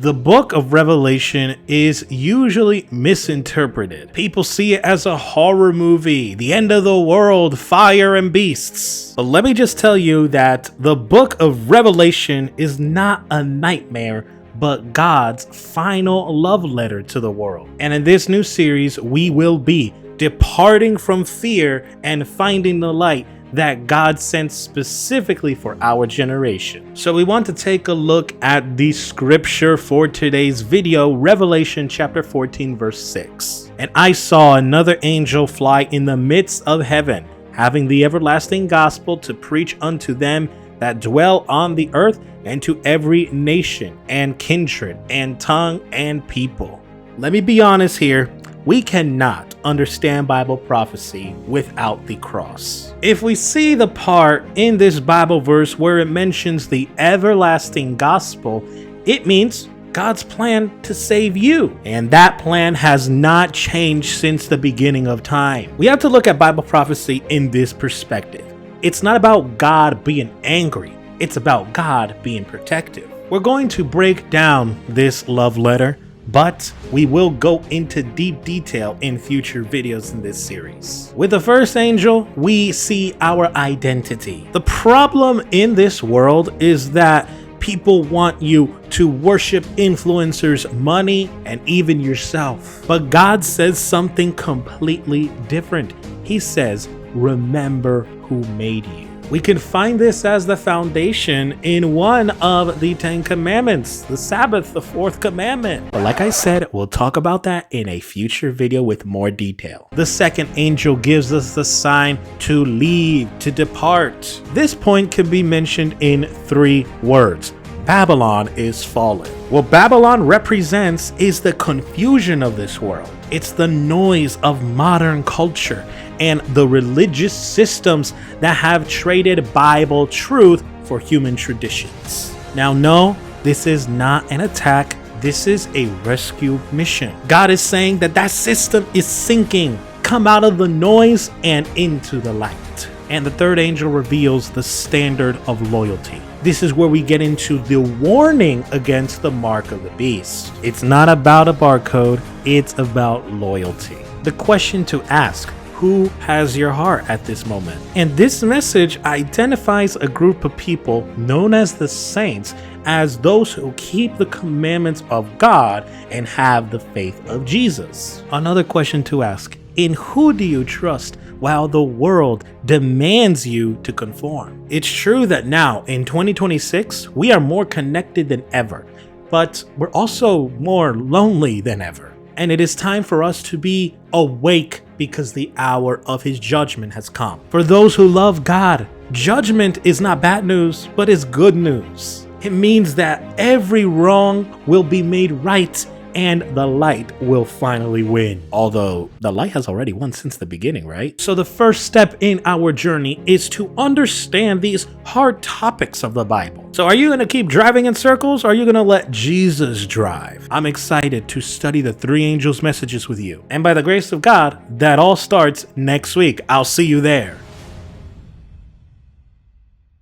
The book of Revelation is usually misinterpreted. People see it as a horror movie, the end of the world, fire and beasts. But let me just tell you that the book of Revelation is not a nightmare, but God's final love letter to the world. And in this new series, we will be departing from fear and finding the light that God sent specifically for our generation. So we want to take a look at the scripture for today's video, Revelation chapter 14, verse 6. And I saw another angel fly in the midst of heaven, having the everlasting gospel to preach unto them that dwell on the earth, and to every nation and kindred and tongue and people. Let me be honest here. We cannot understand Bible prophecy without the cross. If we see the part in this Bible verse where it mentions the everlasting gospel, it means God's plan to save you. And that plan has not changed since the beginning of time. We have to look at Bible prophecy in this perspective. It's not about God being angry. It's about God being protective. We're going to break down this love letter, but we will go into deep detail in future videos in this series. With the first angel, we see our identity. The problem in this world is that people want you to worship influencers, money, and even yourself. But God says something completely different. He says, remember who made you. We can find this as the foundation in one of the 10 commandments, the Sabbath, the fourth commandment. But like I said, we'll talk about that in a future video with more detail. The second angel gives us the sign to leave, to depart. This point can be mentioned in 3 words. Babylon is fallen. What Babylon represents is the confusion of this world. It's the noise of modern culture and the religious systems that have traded Bible truth for human traditions. Now, no, this is not an attack. This is a rescue mission. God is saying that that system is sinking. Come out of the noise and into the light. And the third angel reveals the standard of loyalty. This is where we get into the warning against the mark of the beast. It's not about a barcode, it's about loyalty. The question to ask: who has your heart at this moment? And this message identifies a group of people known as the saints as those who keep the commandments of God and have the faith of Jesus. Another question to ask: in who do you trust while the world demands you to conform? It's true that now in 2026, we are more connected than ever, but we're also more lonely than ever. And it is time for us to be awake because the hour of his judgment has come. For those who love God, judgment is not bad news, but is good news. It means that every wrong will be made right and the light will finally win. Although the light has already won since the beginning, right? So the first step in our journey is to understand these hard topics of the Bible. So are you going to keep driving in circles, or are you going to let Jesus drive? I'm excited to study the 3 angels' messages with you. And by the grace of God, that all starts next week. I'll see you there.